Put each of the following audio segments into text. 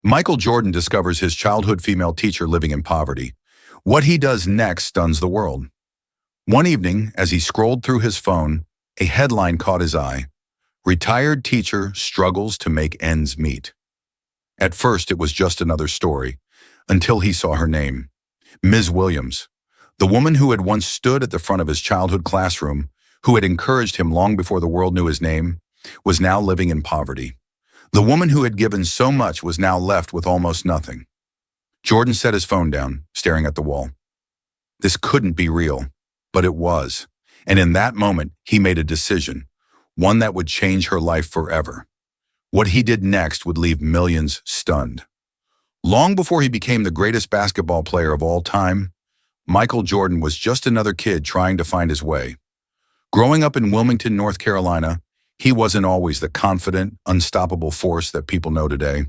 Michael Jordan discovers his childhood female teacher living in poverty. What he does next stuns the world. One evening, as he scrolled through his phone, a headline caught his eye. Retired teacher struggles to make ends meet. At first, it was just another story, until he saw her name. Ms. Williams, the woman who had once stood at the front of his childhood classroom, who had encouraged him long before the world knew his name, was now living in poverty. The woman who had given so much was now left with almost nothing. Jordan set his phone down, staring at the wall. This couldn't be real, but it was. And in that moment, he made a decision, one that would change her life forever. What he did next would leave millions stunned. Long before he became the greatest basketball player of all time, Michael Jordan was just another kid trying to find his way. Growing up in Wilmington, North Carolina, he wasn't always the confident, unstoppable force that people know today.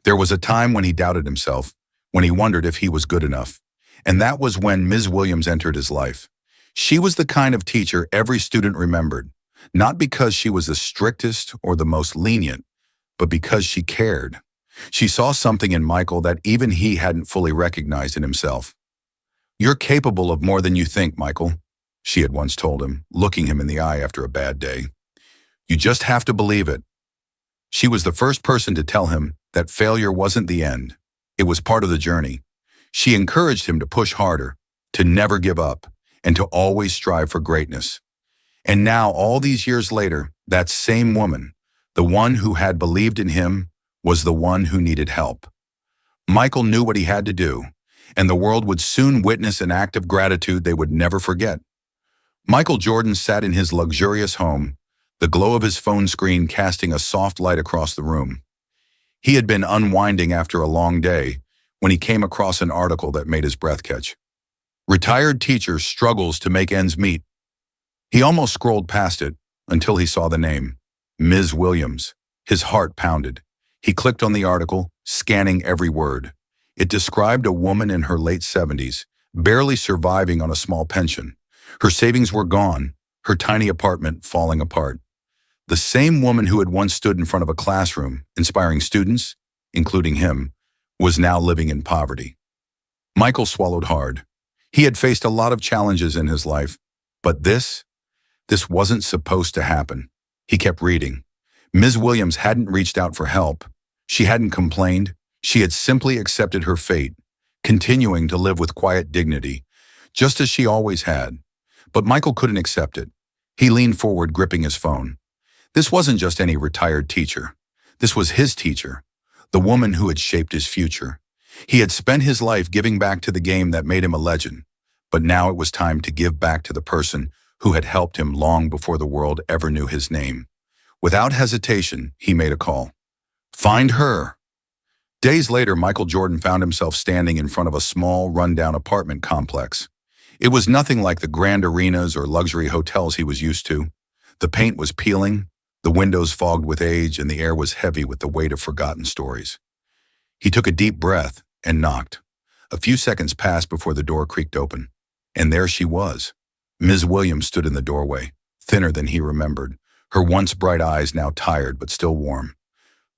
There was a time when he doubted himself, when he wondered if he was good enough. And that was when Ms. Williams entered his life. She was the kind of teacher every student remembered, not because she was the strictest or the most lenient, but because she cared. She saw something in Michael that even he hadn't fully recognized in himself. "You're capable of more than you think, Michael," she had once told him, looking him in the eye after a bad day. "You just have to believe it." She was the first person to tell him that failure wasn't the end. It was part of the journey. She encouraged him to push harder, to never give up, and to always strive for greatness. And now, all these years later, that same woman, the one who had believed in him, was the one who needed help. Michael knew what he had to do, and the world would soon witness an act of gratitude they would never forget. Michael Jordan sat in his luxurious home, the glow of his phone screen casting a soft light across the room. He had been unwinding after a long day when he came across an article that made his breath catch. "Retired teacher struggles to make ends meet." He almost scrolled past it until he saw the name, Ms. Williams. His heart pounded. He clicked on the article, scanning every word. It described a woman in her late 70s, barely surviving on a small pension. Her savings were gone, her tiny apartment falling apart. The same woman who had once stood in front of a classroom, inspiring students, including him, was now living in poverty. Michael swallowed hard. He had faced a lot of challenges in his life, but this wasn't supposed to happen. He kept reading. Ms. Williams hadn't reached out for help. She hadn't complained. She had simply accepted her fate, continuing to live with quiet dignity, just as she always had. But Michael couldn't accept it. He leaned forward, gripping his phone. This wasn't just any retired teacher. This was his teacher, the woman who had shaped his future. He had spent his life giving back to the game that made him a legend, but now it was time to give back to the person who had helped him long before the world ever knew his name. Without hesitation, he made a call. "Find her." Days later, Michael Jordan found himself standing in front of a small, rundown apartment complex. It was nothing like the grand arenas or luxury hotels he was used to. The paint was peeling, the windows fogged with age, and the air was heavy with the weight of forgotten stories. He took a deep breath and knocked. A few seconds passed before the door creaked open. And there she was. Ms. Williams stood in the doorway, thinner than he remembered, her once bright eyes now tired but still warm.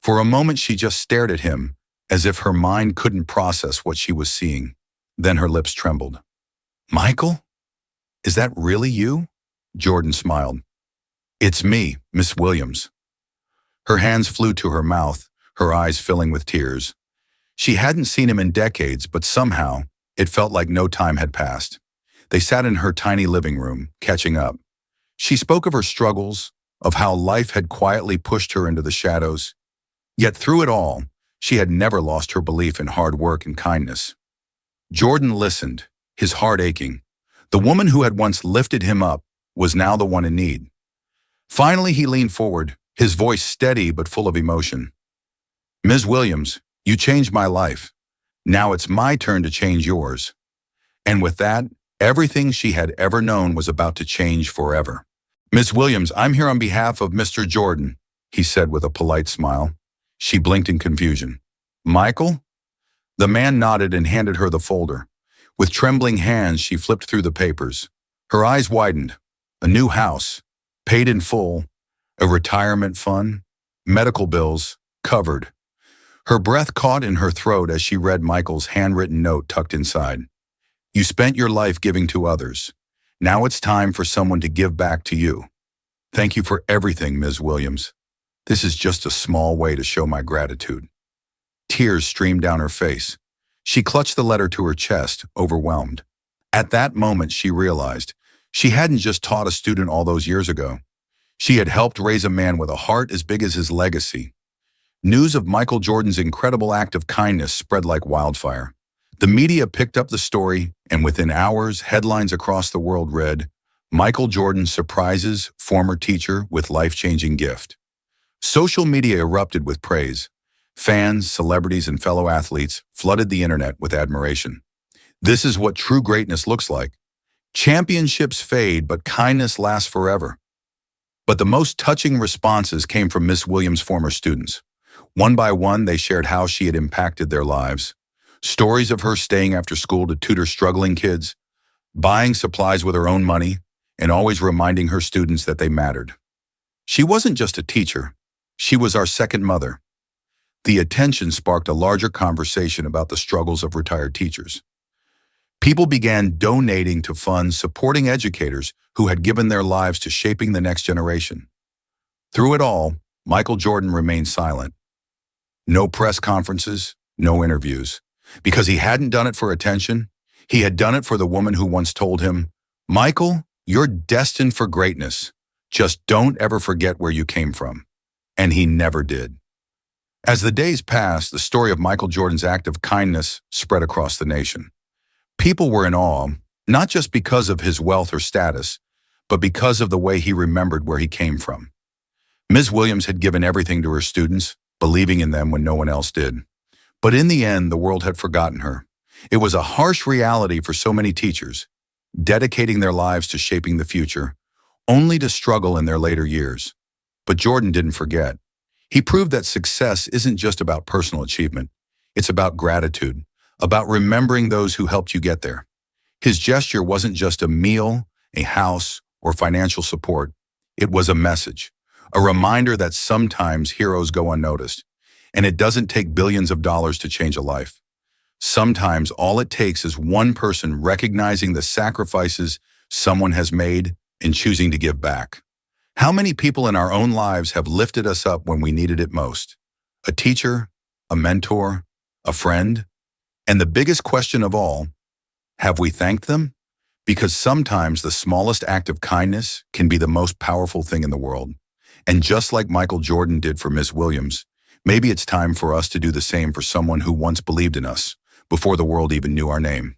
For a moment she just stared at him, as if her mind couldn't process what she was seeing. Then her lips trembled. "Michael? Is that really you?" Jordan smiled. "It's me, Miss Williams." Her hands flew to her mouth, her eyes filling with tears. She hadn't seen him in decades, but somehow it felt like no time had passed. They sat in her tiny living room, catching up. She spoke of her struggles, of how life had quietly pushed her into the shadows. Yet through it all, she had never lost her belief in hard work and kindness. Jordan listened, his heart aching. The woman who had once lifted him up was now the one in need. Finally, he leaned forward, his voice steady but full of emotion. "Ms. Williams, you changed my life. Now it's my turn to change yours." And with that, everything she had ever known was about to change forever. "Ms. Williams, I'm here on behalf of Mr. Jordan," he said with a polite smile. She blinked in confusion. "Michael?" The man nodded and handed her the folder. With trembling hands, she flipped through the papers. Her eyes widened. A new house, paid in full, a retirement fund, medical bills, covered. Her breath caught in her throat as she read Michael's handwritten note tucked inside. You spent your life giving to others. Now it's time for someone to give back to you. Thank you for everything, Ms. Williams. This is just a small way to show my gratitude. Tears streamed down her face. She clutched the letter to her chest, overwhelmed. At that moment, she realized she hadn't just taught a student all those years ago. She had helped raise a man with a heart as big as his legacy. News of Michael Jordan's incredible act of kindness spread like wildfire. The media picked up the story, and within hours, headlines across the world read, Michael Jordan surprises former teacher with life-changing gift. Social media erupted with praise. Fans, celebrities, and fellow athletes flooded the internet with admiration. This is what true greatness looks like. Championships fade, but kindness lasts forever. But the most touching responses came from Miss Williams' former students. One by one, they shared how she had impacted their lives. Stories of her staying after school to tutor struggling kids, buying supplies with her own money, and always reminding her students that they mattered. She wasn't just a teacher. She was our second mother. The attention sparked a larger conversation about the struggles of retired teachers. People began donating to funds supporting educators who had given their lives to shaping the next generation. Through it all, Michael Jordan remained silent. No press conferences, no interviews. Because he hadn't done it for attention, he had done it for the woman who once told him, Michael, you're destined for greatness. Just don't ever forget where you came from. And he never did. As the days passed, the story of Michael Jordan's act of kindness spread across the nation. People were in awe, not just because of his wealth or status, but because of the way he remembered where he came from. Ms. Williams had given everything to her students, believing in them when no one else did. But in the end, the world had forgotten her. It was a harsh reality for so many teachers, dedicating their lives to shaping the future, only to struggle in their later years. But Jordan didn't forget. He proved that success isn't just about personal achievement. It's about gratitude, about remembering those who helped you get there. His gesture wasn't just a meal, a house, or financial support. It was a message, a reminder that sometimes heroes go unnoticed. And it doesn't take billions of dollars to change a life. Sometimes all it takes is one person recognizing the sacrifices someone has made and choosing to give back. How many people in our own lives have lifted us up when we needed it most? A teacher, a mentor, a friend? And the biggest question of all, have we thanked them? Because sometimes the smallest act of kindness can be the most powerful thing in the world. And just like Michael Jordan did for Miss Williams, maybe it's time for us to do the same for someone who once believed in us, before the world even knew our name.